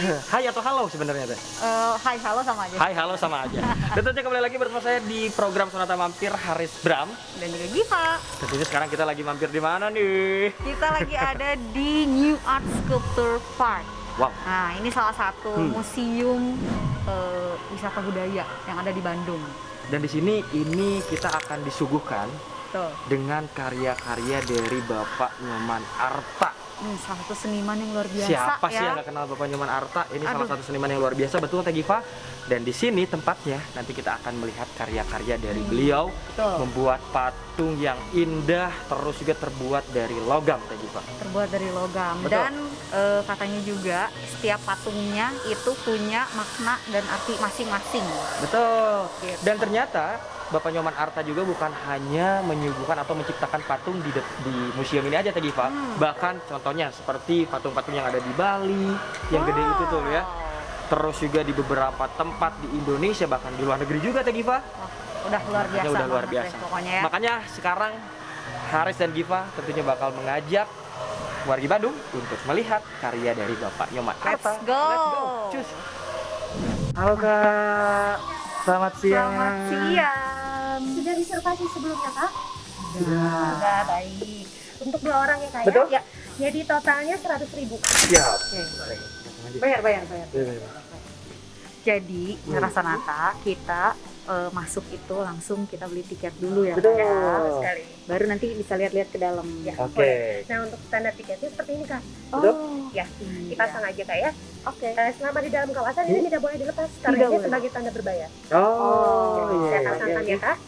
Hai atau halo sebenarnya teh? Hai, halo sama aja. Hai, halo sama aja. Dan tentunya kembali lagi bersama saya di program Sonata Mampir, Haris Bram. Dan juga Giva. Tentunya sekarang kita lagi mampir di mana nih? Kita lagi ada di New Art Sculpture Park. Wow. Nah, ini salah satu museum wisata budaya yang ada di Bandung. Dan di sini ini kita akan disuguhkan Tuh. dengan karya-karya dari Bapak Nyoman Arta. Salah satu seniman yang luar biasa. Siapa ya. sih yang gak kenal Bapak Nyoman Arta? Ini salah Aduh. satu seniman yang luar biasa, betul Teh Giva. Dan di sini tempatnya nanti kita akan melihat karya-karya dari beliau, Betul. membuat patung yang indah, terus juga terbuat dari logam Teh Giva. Terbuat dari logam. Betul. Dan katanya juga setiap patungnya itu punya makna dan arti masing-masing. Betul. Gitu. Dan ternyata Bapak Nyoman Arta juga bukan hanya menyuguhkan atau menciptakan patung di museum ini aja Teh Giva. Bahkan contohnya seperti patung-patung yang ada di Bali, yang gede itu tuh ya. Terus juga di beberapa tempat di Indonesia, bahkan di luar negeri juga Teh Giva. Wah, udah luar biasa. Udah luar banget biasa. deh, pokoknya ya. Makanya sekarang Haris dan Giva tentunya bakal mengajak wargi Bandung untuk melihat karya dari Bapak Nyoman Let's Arta. go. Let's go. Cus. Halo Kak. Selamat siang. Selamat siang. Sudah reservasi sebelumnya, Kak? Sudah baik. Untuk 2 orang ya, Kak? Betul. Ya. Jadi totalnya 100.000. Siap. Bayar. Iya. Jadi, Sonata kita masuk itu langsung kita beli tiket dulu ya. Betul. Kak, ya. Sekali. Baru nanti bisa lihat-lihat ke dalam. Ya, Oke. boleh. Nah, untuk standar tiketnya seperti ini, Kak. Betul. Ya, dipasang aja, Kak ya. Oke. Selama di dalam kawasan ini tidak boleh dilepas karena Tidak ini boleh. sebagai tanda berbayar. Oh, Saya iya. pasangkan ya, Kak.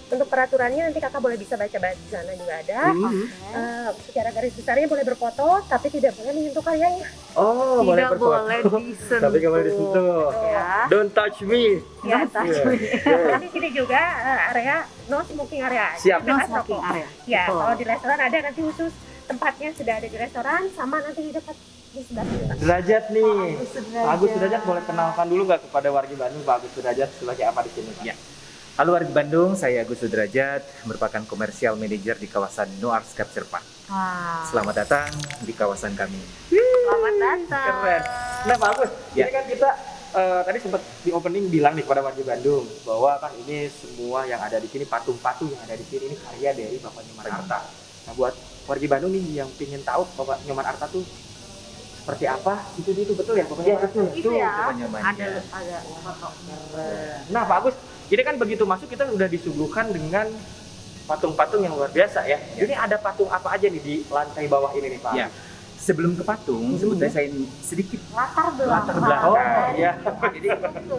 Untuk peraturannya nanti Kakak boleh bisa baca di sana juga ada. Secara garis besarnya boleh berfoto, tapi tidak boleh menyentuh karyanya. Oh, Tidak berfoto. boleh disentuh. Tapi nggak boleh disentuh. Ya. Don't touch me. Ya, Iya. Nanti sini juga area no smoking area. Siap. No Bebas smoking rokok. area. Ya, Betul. kalau di restoran ada nanti khusus tempatnya sudah ada di restoran sama nanti di dekat di sebelah sini. Derajat nih. Sudrajat. Agus Sudrajat boleh kenalkan dulu nggak kepada wargi Bandung Pak Agus Sudrajat sebagai apa di sini? Ya. Halo warga Bandung, saya Agus Sudrajat, merupakan Commercial Manager di kawasan New Art Sculpture Park. Wah. Selamat datang di kawasan kami. Selamat datang. Keren. Nah Pak Agus, Ya. ini kan kita tadi sempat di opening bilang nih kepada wargi Bandung bahwa kan ini semua yang ada di sini, patung-patung yang ada di sini ini karya dari Bapak Nyoman Arta. Nah buat wargi Bandung nih yang ingin tahu Bapak Nyoman Arta tuh seperti apa, itu betul ya Bapak Nyoman Arta? Itu ya. Bapak Nyoman, Ada ya. foto. Nah Pak Agus, ini kan begitu masuk kita udah disuguhkan dengan patung-patung yang luar biasa ya. Ini ada patung apa aja nih di lantai bawah ini nih Pak? Ya. Sebelum ke patung, sebetulnya saya ingin sedikit Latar latar belakang. belakang. Oh, iya. Jadi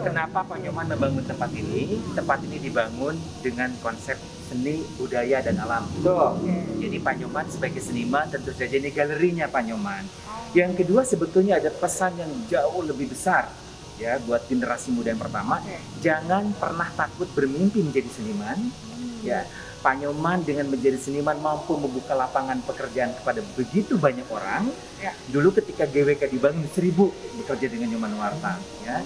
kenapa Pak Nyoman membangun tempat ini? Tempat ini dibangun dengan konsep seni, budaya, dan alam. Tuh. Jadi Pak Nyoman sebagai seniman tentu saja ini galerinya Pak Nyoman. Yang kedua sebetulnya ada pesan yang jauh lebih besar ya buat generasi muda yang pertama. Jangan pernah takut bermimpi menjadi seniman. Ya, Pak Nyoman dengan menjadi seniman mampu membuka lapangan pekerjaan kepada begitu banyak orang. Ya. Dulu ketika GWK dibangun 1000 bekerja dengan Nyoman Warta. Ya.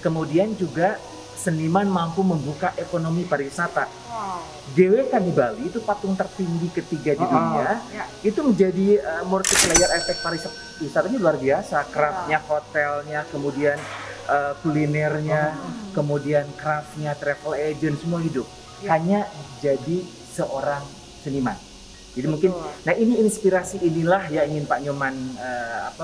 Kemudian juga seniman mampu membuka ekonomi pariwisata. Wow. GWK di Bali itu patung tertinggi ketiga di dunia. Ya. Itu menjadi multiplayer efek pariwisatanya luar biasa. Craftnya, hotelnya, kemudian kulinernya, kemudian craftnya, travel agent, semua hidup. Ya. Hanya jadi seorang seniman. Jadi mungkin, nah ini inspirasi inilah yang ingin Pak Nyoman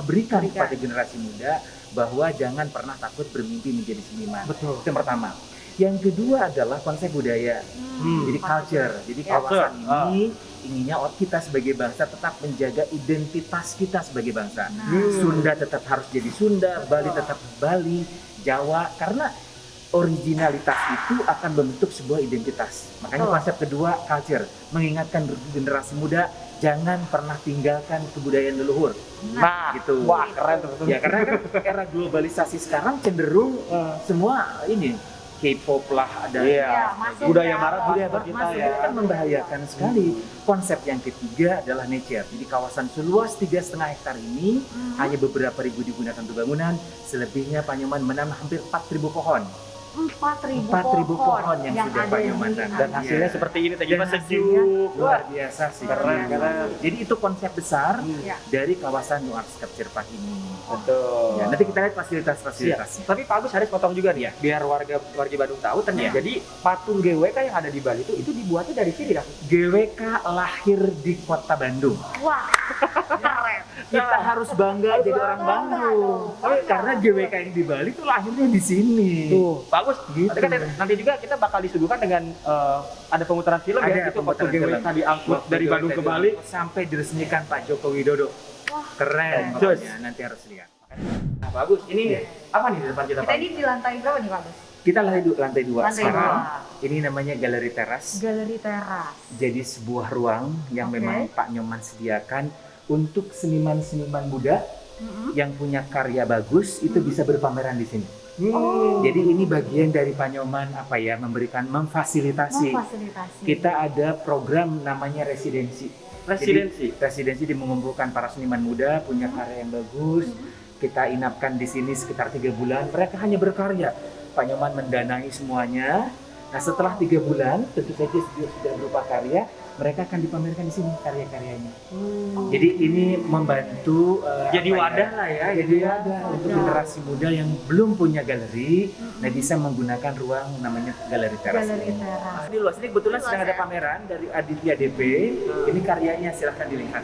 berikan kepada generasi muda bahwa jangan pernah takut bermimpi menjadi seniman. Betul. Itu yang pertama. Yang kedua adalah konsep budaya. Jadi culture. Jadi kawasan ini inginnya kita sebagai bangsa tetap menjaga identitas kita sebagai bangsa. Sunda tetap harus jadi Sunda, Bali tetap Bali, Jawa, karena originalitas itu akan membentuk sebuah identitas. Makanya konsep kedua culture, mengingatkan generasi muda jangan pernah tinggalkan kebudayaan leluhur. Nah, Gitu. wah keren tuh. Ya karena kan era globalisasi sekarang cenderung semua ini K-pop lah ada. Iya. masuk Budaya ya. barat Budaya masuk kita masuk ya. itu kan membahayakan sekali. Konsep yang ketiga adalah nature. Jadi kawasan seluas 3,5 hektar ini hanya beberapa ribu digunakan untuk bangunan. Selebihnya Pak Nyoman menanam hampir 4.000 pohon. 4.000 4.000 pohon yang sudah ada Pak di Nyoman tanam. Dan hasilnya Iya. seperti ini tadi Dan Pak, hasilnya sejuk. luar biasa sih. Keren. Jadi itu konsep besar Ya. dari kawasan New Arts Capture Park ini. Betul. Ya, nanti kita lihat fasilitas-fasilitasnya. Tapi Pak Agus harus potong juga nih ya, biar warga Bandung tahu ternyata. Jadi patung GWK yang ada di Bali itu dibuatnya dari sini kan? GWK lahir di kota Bandung. Wah, keren. Kita harus bangga jadi orang Bandung. Karena GWK yang di Bali itu lahirnya di sini. Tuh, Pak Agus. Gitu. Nanti juga kita bakal disuguhkan dengan ada pemutaran film ya, itu patung GWK diangkut dari Bandung ke Bali sampai diresmikan Pak Joko Widodo. Wah, Keren. Jos. pokoknya. Nanti harus lihat. Nah, Pak Agus, ini apa nih di depan kita, kita Pak? ini di lantai berapa nih Pak Gus? Kita lantai 2 Lantai sekarang. 2. Ini namanya galeri teras. Galeri teras. Jadi sebuah ruang yang Oke. memang Pak Nyoman sediakan untuk seniman-seniman muda yang punya karya bagus itu bisa berpameran di sini. Oh. Jadi ini bagian dari Pak Nyoman memberikan memfasilitasi. Memfasilitasi. Kita ada program namanya residensi. Residensi mengumpulkan para seniman muda punya karya yang bagus. Kita inapkan di sini sekitar 3 bulan. Mereka hanya berkarya. Pak Nyoman mendanai semuanya. Nah setelah 3 bulan, tentu saja sudah berupa karya. Mereka akan dipamerkan di sini karya-karyanya. Jadi ini membantu Jadi wadah lah ya. jadi wadah untuk generasi muda yang belum punya galeri, nah bisa menggunakan ruang namanya galeri teras. Galeri ini. teras. Ini luas, ini kebetulan Luas sedang ada ya? pameran dari Aditya DP. Ini karyanya silahkan dilihat.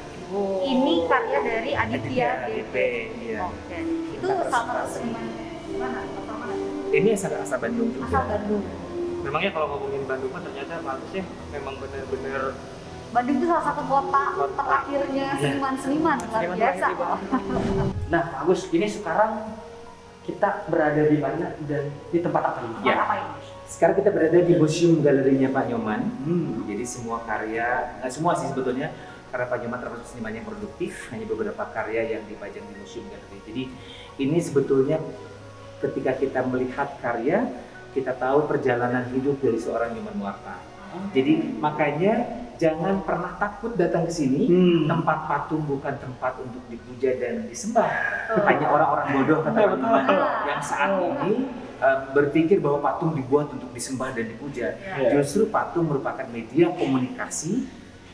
Ini karya dari Aditya DP. Iya. Oke. Itu sama seniman mana? Atau mana? Ini asal Bandung juga. Asal Bandung. Memangnya kalau ngomongin Bandung mah ternyata Pak Agus ya memang bener-bener Bandung itu salah satu kota terakhirnya seniman-seniman luar Seniman biasa. terakhir di Bandung. Nah, Pak Agus, ini sekarang kita berada di mana dan di tempat apa ini? Ya. Apa ini? Sekarang kita berada di museum galerinya Pak Nyoman. Jadi semua karya, nggak semua sih sebetulnya, karena Pak Nyoman termasuk seniman yang produktif, hanya beberapa karya yang dipajang di museum galeri. Jadi ini sebetulnya ketika kita melihat karya, kita tahu perjalanan hidup dari seorang Nyoman Nuarta. Jadi makanya jangan pernah takut datang ke sini. Tempat patung bukan tempat untuk dipuja dan disembah. Hanya orang-orang bodoh kata Pak Nyoman yang saat ini berpikir bahwa patung dibuat untuk disembah dan dipuja. Justru patung merupakan media komunikasi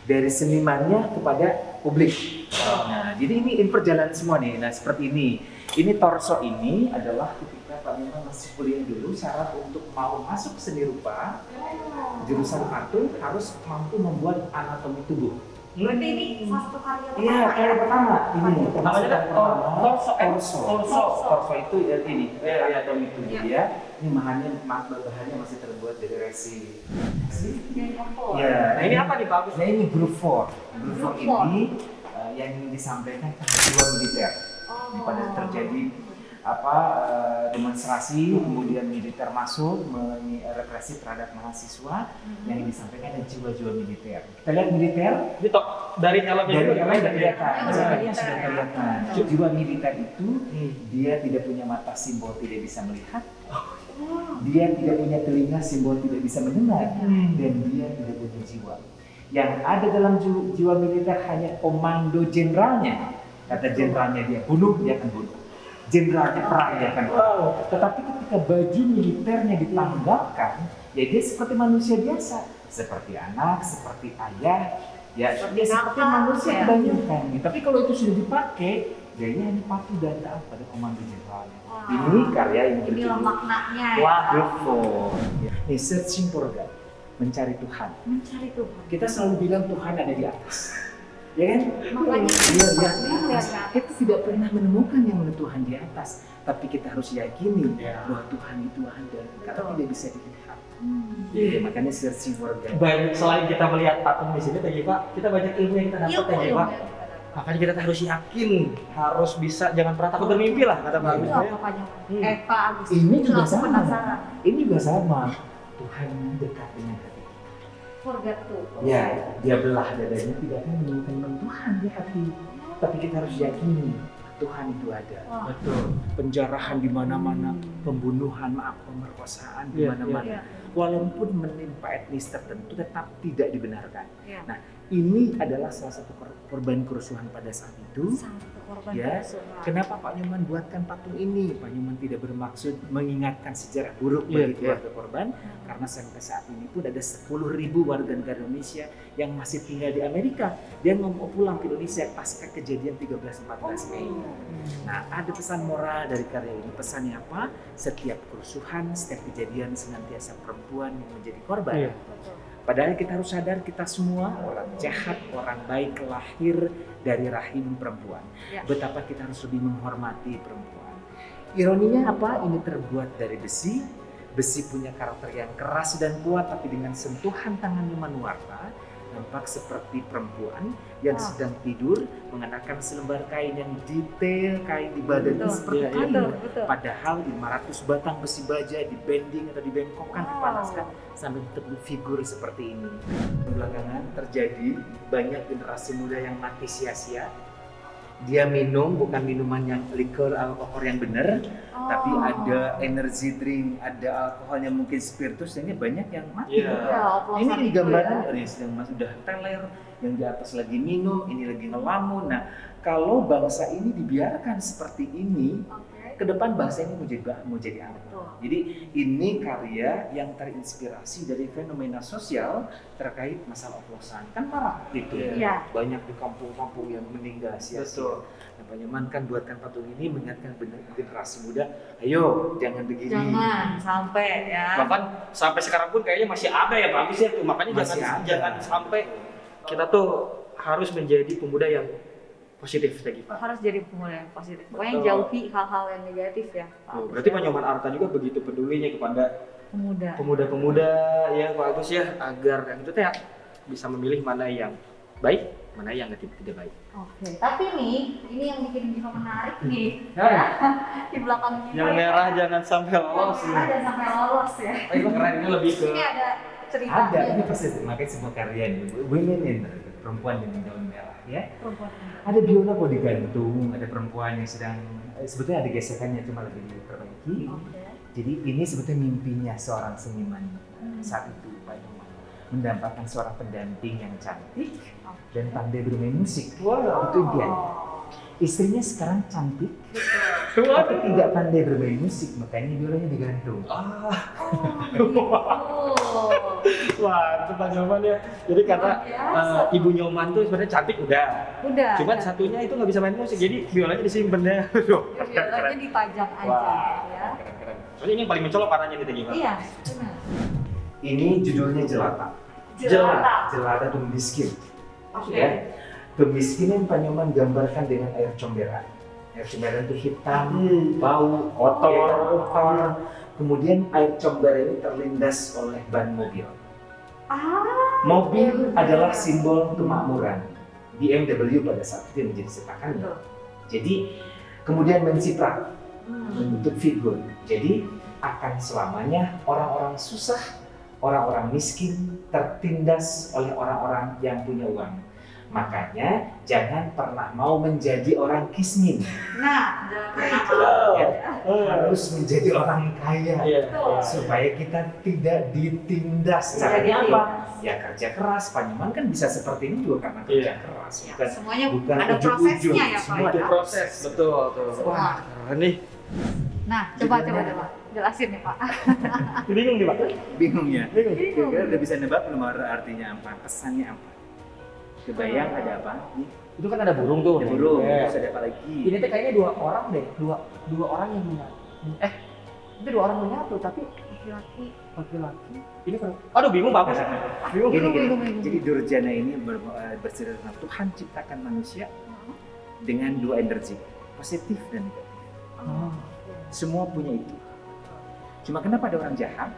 dari senimannya kepada publik. Nah, jadi ini perjalanan semua nih. Nah, seperti ini. Ini torso ini adalah ketika Pak Nyoman masih kuliah dulu, syarat untuk mau masuk seni rupa jurusan patung harus mampu membuat anatomi tubuh. Berarti ini salah satu karya pertama Iya, karya pertama ini. Namanya kan torso. Torso itu ini anatomi tubuh Iya. dia. Ini bahannya masih terbuat dari resin. Jadi apa? Ya, Nah, ini apa nih Pak Agus? Nah ini group 4. Group 4 Group ini yang ingin disampaikan karena jiwa militer. Ini pada terjadi demonstrasi, kemudian militer masuk represi terhadap mahasiswa, yang disampaikan ada jiwa-jiwa militer. Kita lihat militer Ini toh dari helmnya dari juga yang lain sudah kelihatan, Sudah jiwanya kelihatan. sudah kelihatan. Jiwa militer itu dia tidak punya mata simbol tidak bisa melihat, dia tidak punya telinga simbol tidak bisa mendengar, dan dia tidak punya jiwa. Yang ada dalam jiwa militer hanya komando jenderalnya. Kata jenderalnya dia bunuh, dia akan bunuh. Jenderalnya perang, dia akan perang. Tetapi ketika baju militernya ditanggapkan, ya dia seperti manusia biasa, seperti anak, seperti ayah, ya dia seperti manusia ya. kebanyakan. Tapi kalau itu sudah dipakai, dia hanya patuh dan taat pada komando jenderalnya. Ini karya yang Inilah berjudul maknanya ya. Wah, beautiful. Ini searching for God, mencari Tuhan. Mencari Tuhan. Kita selalu bilang Tuhan ada di atas. Ya kan? Makanya Dia di lihat atas. Kita tidak pernah menemukan yang namanya Tuhan di atas, tapi kita harus yakini bahwa Tuhan itu ada, karena tidak bisa dilihat. Jadi makanya searching for God. Baik, selain kita melihat patung di sini tadi Pak, kita banyak ilmu yang kita dapat Ilmu, tadi ilmu. Pak. Makanya kita harus yakin, harus bisa, jangan pernah takut bermimpi lah kata Pak Itu Agus. apa Pak Nyoman? Pak Agus. Ini juga Langsung sama. penasaran. Ini juga sama. Tuhan dekat dengan hati. Forget tuh. Ya, dia belah dadanya tidak akan menemukan Tuhan di hati. Tapi kita harus yakini Tuhan itu ada. Wah. Betul. Penjarahan di mana-mana, pembunuhan, pemerkosaan di Iya, mana-mana. Iya. walaupun menimpa etnis tertentu tetap tidak dibenarkan. Ya. Nah, ini adalah salah satu korban kerusuhan pada saat itu. Satu korban Ya, kerusuhan. kenapa Pak Nyoman buatkan patung ini? Pak Nyoman tidak bermaksud mengingatkan sejarah buruk Iya, bagi keluarga korban, karena sampai saat ini pun ada 10.000 warga negara Indonesia yang masih tinggal di Amerika. Dia mau pulang ke Indonesia pasca kejadian 13-14 Mei. Nah, ada pesan moral dari karya ini. Pesannya apa? Setiap kerusuhan, setiap kejadian senantiasa perempuan yang menjadi korban. Iya. Padahal kita harus sadar kita semua orang jahat, orang baik lahir dari rahim perempuan. Ya. Betapa kita harus lebih menghormati perempuan. Ironinya apa? Ini terbuat dari besi. Besi punya karakter yang keras dan kuat, tapi dengan sentuhan tangan Numanwarta nampak seperti perempuan yang sedang tidur mengenakan selembar kain yang detail, kain di badannya Betul. seperti Iya, kain. Betul. Padahal 500 batang besi baja dibending atau dibengkokkan, Wow. dipanaskan sampai bentuk figur seperti ini. Belakangan terjadi banyak generasi muda yang mati sia-sia. Dia minum bukan minuman yang liquor alkohol yang benar, tapi ada energy drink, ada alkohol yang mungkin spiritus, ini banyak yang mati. Iya. Ya, oplosan Ini di itu gambaran ya. yang sedang sudah teler, yang di atas lagi minum, ini lagi ngelamun. Nah, kalau bangsa ini dibiarkan seperti ini, Oke. ke depan bangsa ini mau jadi apa? Betul. Jadi ini karya yang terinspirasi dari fenomena sosial terkait masalah oplosan. Kan parah gitu. Iya. Banyak di kampung-kampung yang meninggal sia-sia. Betul. Nah, Pak Nyoman kan buatkan patung ini mengingatkan generasi muda, ayo jangan begini. Jangan sampai ya. Bahkan sampai sekarang pun kayaknya masih ada ya Pak Agus ya tuh. Makanya Masih ada. jangan sampai kita tuh harus menjadi pemuda yang positif lagi Pak. Harus jadi pemuda yang positif. Pokoknya Betul. jauhi hal-hal yang negatif ya. Pak Tuh, Agus berarti ya. Pak Nyoman Arta juga begitu pedulinya kepada Pemuda. pemuda-pemuda ya Pak Agus ya, agar yang itu teh bisa memilih mana yang baik, mana yang tidak baik. Oke. Tapi nih, ini yang bikin Giva menarik nih. Ya. Di belakang Giva. Yang merah jangan sampai lolos. Ada sampai lolos ya. Itu keren, ini lebih ke Ini ada ceritanya. Ada, ini persis makanya sebuah karya ini, women in, perempuan yang daun merah ya. Perempuan. Ada biola kok digantung, ada perempuan yang sedang sebetulnya ada gesekannya cuma lebih diperbaiki. Oke. Jadi ini sebetulnya mimpinya seorang seniman saat itu Pak Nyoman, mendapatkan seorang pendamping yang cantik dan pandai bermain musik. Itu impiannya. Istrinya sekarang cantik, tapi tidak pandai bermain musik, makanya biolanya digantung. wah, itu Pak Nyoman ya. Jadi kata Luar biasa. Ibu Nyoman tuh sebenarnya cantik udah. Udah. Cuman satunya itu nggak bisa main musik, jadi biolanya disimpan deh. biolanya dipajang aja Wah, ya. keren. Soalnya ini yang paling mencolok warnanya nih tadi Pak. Iya, benar. Ini judulnya Jelata. Jelata. Jelata tuh miskin. Oke. Ya. Kemiskinan Pak Nyoman gambarkan dengan air comberan. Air comberan itu hitam, bau, kotor. Kemudian air comberan ini terlindas oleh ban mobil. Mobil adalah simbol kemakmuran. BMW pada saat itu menjadi setakan. Betul. Jadi kemudian menciprah membentuk figur. Jadi akan selamanya orang-orang susah, orang-orang miskin tertindas oleh orang-orang yang punya uang. Makanya jangan pernah mau menjadi orang kismin. Nah, jangan pernah mau. Ya, harus menjadi orang kaya Iya. supaya kita tidak ditindas. Tidak Caranya apa? ditindas. Ya kerja keras. Pak Nyoman kan bisa seperti ini juga karena kerja Iya. keras. Ya, Bukan semuanya bukan ada ujug-ujug. prosesnya ya Pak. Semua Itu ada proses, betul tuh. Semua. Wah, keren nih. Nah, coba jelasin nih Pak. Bingung nih Pak. bingung ya. Bingung. Kira-kira udah bisa nebak belum artinya apa? Pesannya apa? Kebayang ada apa? Itu kan ada burung tuh. Ada burung. Iya. Terus ada apa lagi? Ini tuh kayaknya dua orang deh, dua orang yang menyatu. Itu dua orang menyatu tapi laki-laki. Ini kan, aduh bingung Pak. Bingung. Gini. Jadi Durjana ini bercerita tentang Tuhan ciptakan manusia dengan dua energi, positif dan negatif. Semua punya itu. Cuma kenapa ada orang jahat?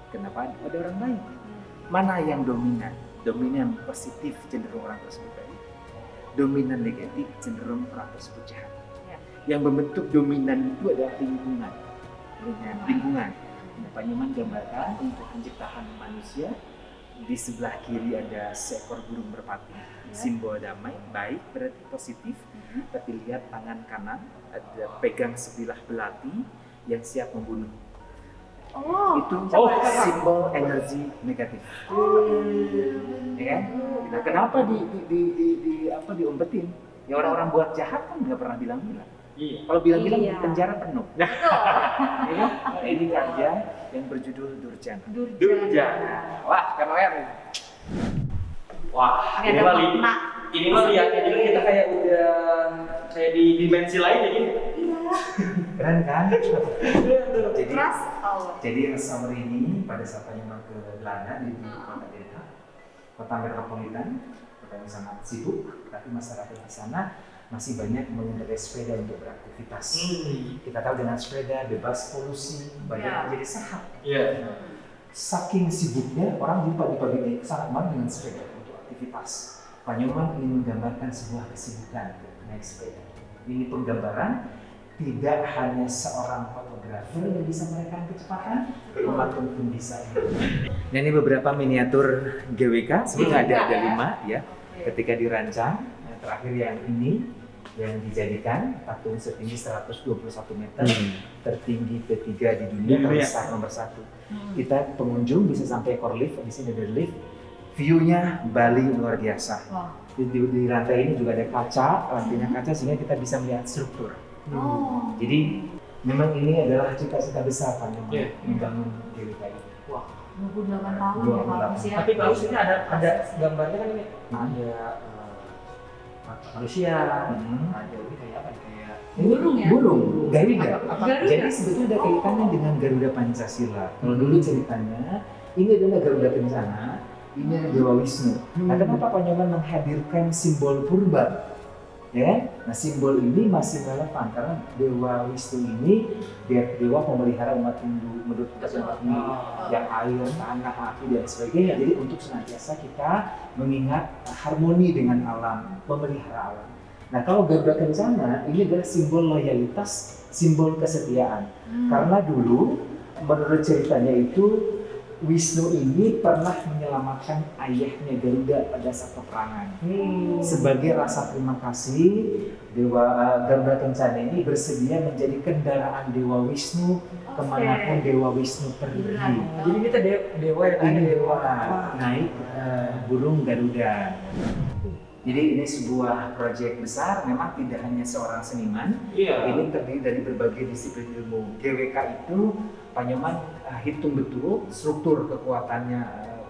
Kenapa ada orang baik? Mana yang dominan? Dominan positif cenderung orang tersebut baik. Dominan negatif cenderung orang tersebut jahat. Ya. Yang membentuk dominan itu adalah lingkungan. Lingkungan. Pak Nyoman gambarkan untuk penciptaan manusia. Di sebelah kiri ada seekor burung merpati, simbol damai, baik berarti positif. Tapi lihat tangan kanan ada pegang sebilah belati yang siap membunuh. Oh. Itu Oh. simbol energi negatif. Ya kan? Nah, kenapa apa diumpetin? Ya orang-orang buat jahat kan nggak pernah bilang-bilang. Iya. Kalau bilang-bilang Iya. di penjara penuh. Ya kan? Nah, ini karya yang berjudul Durjana. Durjana. Wah, keren. Wah, Ini ada makna. ini mah lihatnya juga kita kayak udah kayak di dimensi lain ya gini. Keren kan? Jadi Keras. Oh. Jadi summer ini pada saat Panjama ke Belanda di kota Den Haag, kota metropolitan, kota yang sangat sibuk, tapi masyarakat di sana masih banyak mengendarai sepeda untuk beraktivitas. Kita tahu dengan sepeda bebas polusi, banyak Ya. menjadi sehat. Iya. Saking sibuknya orang di pagi-pagi ini sangat mahal dengan sepeda untuk aktivitas. Panyoman ingin menggambarkan sebuah kesibukan naik sepeda. Ini penggambaran tidak hanya seorang fotografer yang bisa merekam kecepatan, pematang pun bisa. Nah, ini beberapa miniatur GWK, sebenarnya ada 5 ya. Ketika dirancang, yang terakhir yang ini yang dijadikan patung setinggi 121 meter, tertinggi ketiga di dunia, terbesar nomor 1. Kita pengunjung bisa sampai ekor lift, di sini ada lift. View-nya Bali luar biasa. Wah. Di rantai ini juga ada kaca, lantainya kaca sehingga kita bisa melihat struktur. Oh. Jadi memang ini adalah cita-cita besar kan Iya. membangun GWK ini. Wah. 28 tahun ya 28. Pak Mus ya. Tapi kalau sini ada gambarnya kan ini. Nah. Ada manusia. Hmm. Ada ini kayak apa? Kayak Ini Burung ya? Burung, Garuda. Garuda. Jadi sebetulnya ada kaitannya dengan Garuda Pancasila. Kalau dulu ceritanya, ini adalah Garuda Kencana, ini adalah Dewa Wisnu. Nah, kenapa Panyoman menghadirkan simbol purba? Ya, nah simbol ini masih relevan karena Dewa Wisnu ini dewa pemelihara umat Hindu menurut umat Hindu yang air, tanah, api dan sebagainya. Jadi untuk senantiasa kita mengingat harmoni dengan alam, memelihara alam. Nah, kalau Garuda Kencana ini adalah simbol loyalitas, simbol kesetiaan. Karena dulu menurut ceritanya itu Wisnu ini pernah menyelamatkan ayahnya Garuda pada saat peperangan. Sebagai rasa terima kasih, Garuda Kencana ini bersedia menjadi kendaraan Dewa Wisnu kemanapun Dewa Wisnu pergi. jadi kita dewa yang Ini ada dewa naik burung Garuda. Jadi ini sebuah proyek besar, memang tidak hanya seorang seniman. Iya. Ini terdiri dari berbagai disiplin ilmu. GWK itu Panyoman hitung betul struktur kekuatannya,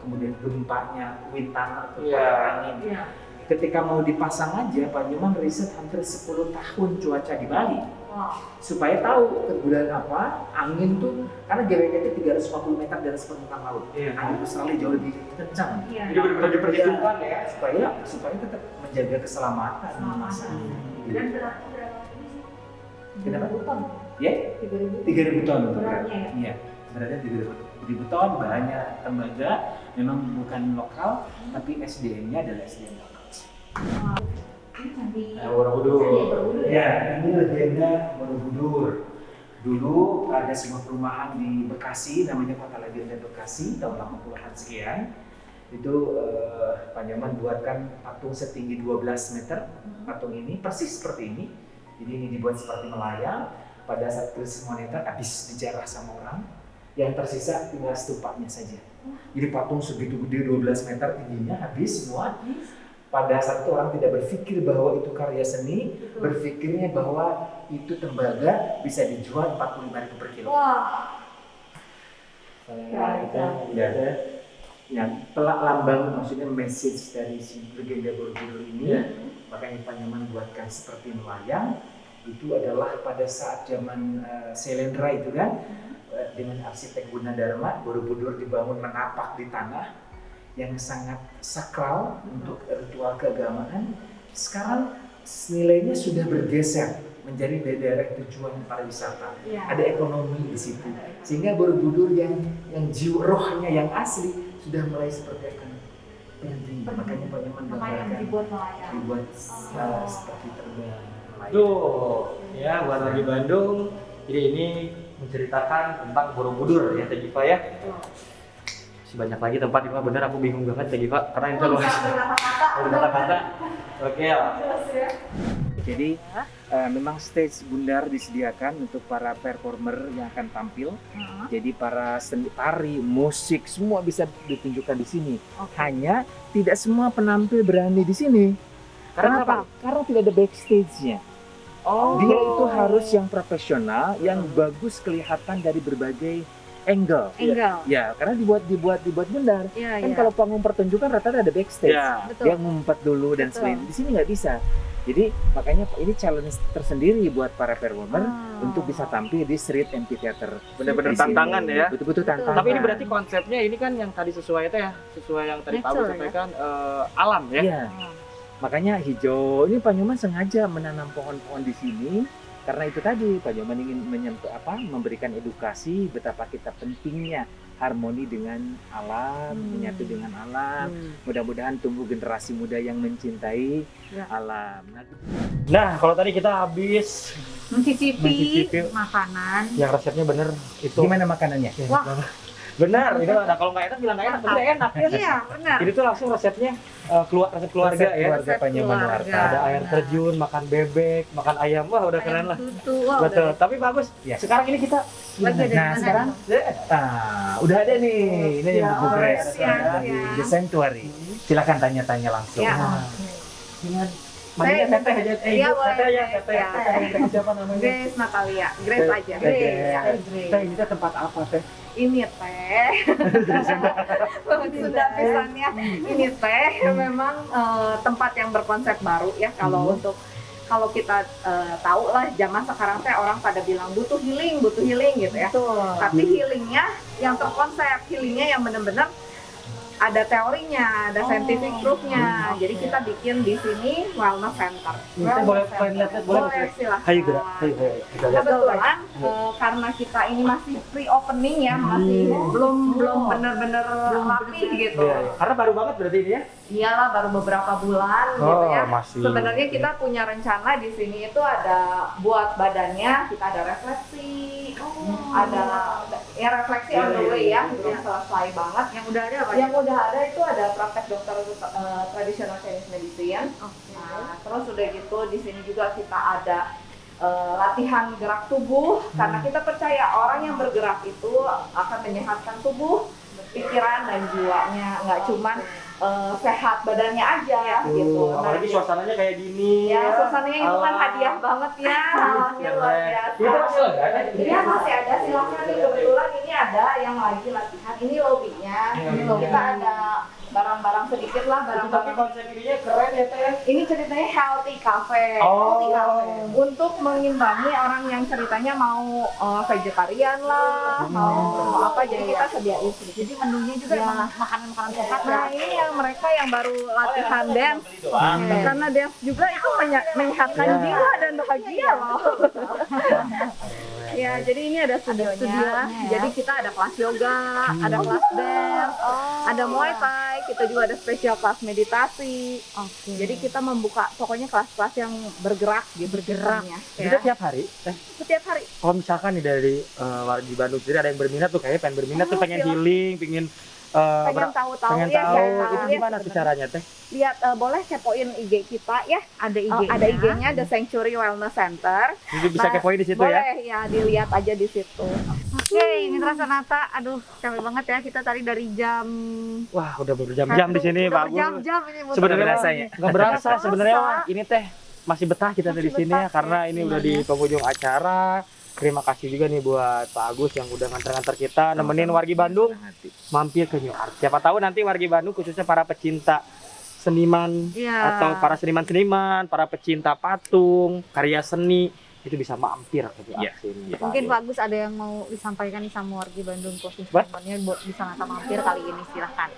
kemudian gempanya, wind tunnel, kekuatan angin. Iya. Ketika mau dipasang aja, Panyoman riset hampir 10 tahun cuaca di Bali. Wah. Supaya tahu ke bulan apa, angin tuh, karena GWK itu 350 meter dari permukaan laut. Iya. Angin Australia jauh lebih kencang. Iya. Jadi benar-benar diperhitungkan ya. Supaya tetap menjaga keselamatan. Dan beratnya berapa ini sih? Kenapa? 3.000 ton. Ya, 3.000 ton. Beratnya ya? Iya, beratnya 3.000 ton, bahannya tembaga, memang bukan lokal, tapi SDM-nya adalah SDM lokal. Wah. Ini candi. Borobudur. Candi Borobudur ya? Ya, ini legenda Borobudur. Dulu ada sebuah perumahan di Bekasi, namanya Kota Legenda Bekasi, tahun 80-an sekian. Itu Panyoman buatkan patung setinggi 12 meter, patung ini persis seperti ini. Jadi ini dibuat seperti melayang. Pada saat krisis moneter habis dijarah sama orang, yang tersisa tinggal stupanya saja. Jadi patung segitu gede 12 meter tingginya habis semua. Pada saat itu orang tidak berpikir bahwa itu karya seni, berpikirnya bahwa itu tembaga bisa dijual 45.000 per kilo. Wah. Kita tidak ada yang pelak lambang, maksudnya message dari si legenda Borobudur ini. Makanya Panyoman buatkan seperti melayang. Itu adalah pada saat zaman Selendra itu kan, dengan arsitek Gunadarma, Borobudur dibangun menapak di tanah yang sangat sakral untuk ritual keagamaan. Sekarang nilainya sudah bergeser menjadi daerah tujuan pariwisata. Iya. Ada ekonomi di situ, sehingga Borobudur yang jiwa rohnya yang asli sudah mulai seperti akan penting. Makanya Panyoman Makanya dibuat melayang. dibuat seperti terbang. Tuh, ya buat orang di Bandung. Jadi ini menceritakan tentang Borobudur ya Teh Giva ya. Masih banyak lagi tempat ini bener aku bingung banget Teh Giva karena itu luas. Kata-kata. Kata-kata. Oke lah. Jelas ya. Jadi memang stage bundar disediakan untuk para performer yang akan tampil. Jadi para seni tari, musik semua bisa ditunjukkan di sini. Hanya tidak semua penampil berani di sini. Karena apa? Karena tidak ada backstage-nya. Dia itu harus yang profesional, yang bagus kelihatan dari berbagai angle. Ya, karena dibuat bundar. Kan kalau panggung pertunjukan rata-rata ada backstage. Dia ngumpet dulu dan selain di sini nggak bisa. Jadi makanya ini challenge tersendiri buat para performer untuk bisa tampil di street amphitheater. Benar-benar tantangan ya. Betul-betul tantangan. Tapi ini berarti konsepnya ini kan yang tadi sesuai itu ya, sesuai yang tadi Pak Agus sampaikan alam ya. Iya. Makanya hijau ini Pak Nyoman sengaja menanam pohon-pohon di sini karena itu tadi Pak Nyoman ingin memberikan edukasi betapa kita pentingnya harmoni dengan alam, menyatu dengan alam. Mudah-mudahan tumbuh generasi muda yang mencintai alam. Nah, kalau tadi kita habis mencicipi makanan yang resepnya bener itu. Gimana makanannya? Wah. Benar, itu nah, kalau nggak enak bilang nggak enak, tapi enak ya. Iya, benar. Ini tuh langsung resepnya resep keluarga Resep ya. keluarga Pak Nyoman Nuarta. Ada air terjun, makan bebek, makan ayam, wah udah keren lah. Betul. Tapi bagus. Ya. Sekarang ini kita Nah sekarang udah ada nih, ini yang buku Grace di The Sanctuary. Silakan tanya-tanya langsung. dengan manggilnya Teteh aja. Iya, Ibu, boleh. Teteh ya, Teteh. Ya. Teteh siapa namanya? Grace Natalia, Grace aja. Teh, ini teh tempat apa teh? Ini teh, sudah pesannya. Ini teh memang tempat yang berkonsep baru ya. Kalau kita tahu lah zaman sekarang teh orang pada bilang butuh healing gitu ya. Tapi healingnya yang terkonsep, healingnya yang benar-benar ada teorinya, ada scientific proof-nya. Jadi kita bikin di sini wellness center. Kita boleh lihat, Boleh, silahkan. Hayu gerak, hayu. Kebetulan karena kita ini masih pre-opening ya, masih belum benar-benar rapi gitu. Karena baru banget berarti ini ya? Iyalah baru beberapa bulan gitu ya. Masih. Sebenarnya kita punya rencana di sini itu ada buat badannya, kita ada refleksi, ada ya refleksi on the way ya, belum selesai banget. Yang udah ada apa? Yang udah ada itu ada praktek dokter tradisional Chinese medicine. Nah, terus udah gitu di sini juga kita ada latihan gerak tubuh karena kita percaya orang yang bergerak itu akan menyehatkan tubuh, pikiran dan jiwanya, nggak cuman sehat badannya aja gitu. Apalagi suasananya kayak gini. Ya, suasananya itu kan hadiah banget ya. Alamnya luar biasa. Iya masih ada, silakan nih, kebetulan ini ada yang lagi latihan. Ini lobbynya. Kita ada barang-barang sedikit lah, Tapi barang-barang. konsep ininya keren ya teh. Ini ceritanya healthy cafe. Untuk mengimbangi orang yang ceritanya mau vegetarian lah, mau apa, jadi kita sediain sedikit. Jadi menunya juga emang makanan-makanan sehat ya. Nah ini yang mereka yang baru latihan dance, karena dance juga itu menyehatkan jiwa dan bahagia loh. Ya jadi ini ada studionya, jadi kita ada kelas yoga, ada kelas dance, ada muay thai, kita juga ada spesial kelas meditasi. Jadi kita membuka pokoknya kelas-kelas yang bergerak gitu. Bergeraknya. Kita tiap hari teh. Setiap hari. Kalau misalkan nih dari warga Bandung sendiri ada yang berminat tuh, kayaknya pengen berminat tuh, pengen healing, pengen Pengen tahu-tahu pengen ya, tahu ya, itu ya, gimana tuh caranya teh? Lihat boleh kepoin IG kita ya. Ada IG-nya. Ada IG-nya The Sanctuary Wellness Center. Jadi bisa kepoin di situ boleh, ya. Boleh ya, dilihat aja di situ. Oke, ini terasa Nata. Aduh, capek banget ya kita tadi dari jam. Wah, udah berjam-jam di sini, Pak Agus. Jam-jam ini. Sebenarnya berasa ya? nggak berasa Nggak sebenarnya berasa. ini teh masih betah kita di sini ya, karena ini udah di penghujung acara. Terima kasih juga nih buat Pak Agus yang udah nganter-nganter kita, nemenin wargi Bandung mampir ke New Art. Siapa tahu nanti wargi Bandung khususnya para pecinta seniman atau para seniman-seniman, para pecinta patung, karya seni itu bisa mampir ke New Art sini. Mungkin Pak Agus ada yang mau disampaikan nih sama wargi Bandung, khususnya buat bisa Nata mampir kali ini, silahkan.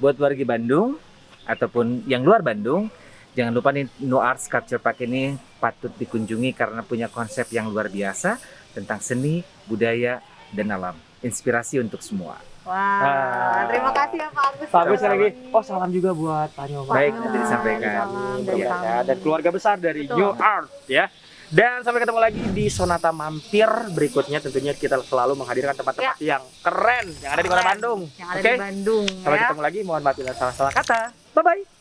Buat warga Bandung ataupun yang luar Bandung, jangan lupa nih No Art Sculpture Park ini patut dikunjungi karena punya konsep yang luar biasa tentang seni, budaya, dan alam. Inspirasi untuk semua. Wah, terima kasih ya Pak Agus. Pak Agus lagi. Oh, salam juga buat Pak Nyoman. Baik, nanti disampaikan. Salam dari Ya, kami. dan keluarga besar dari Betul. New Art ya. Dan sampai ketemu lagi di Sonata Mampir berikutnya. Tentunya kita selalu menghadirkan tempat-tempat yang keren yang ada di Kota Bandung. Yang ada Oke? di Bandung Sampai ya. ketemu lagi. Mohon maaf bila salah-salah kata. Bye bye.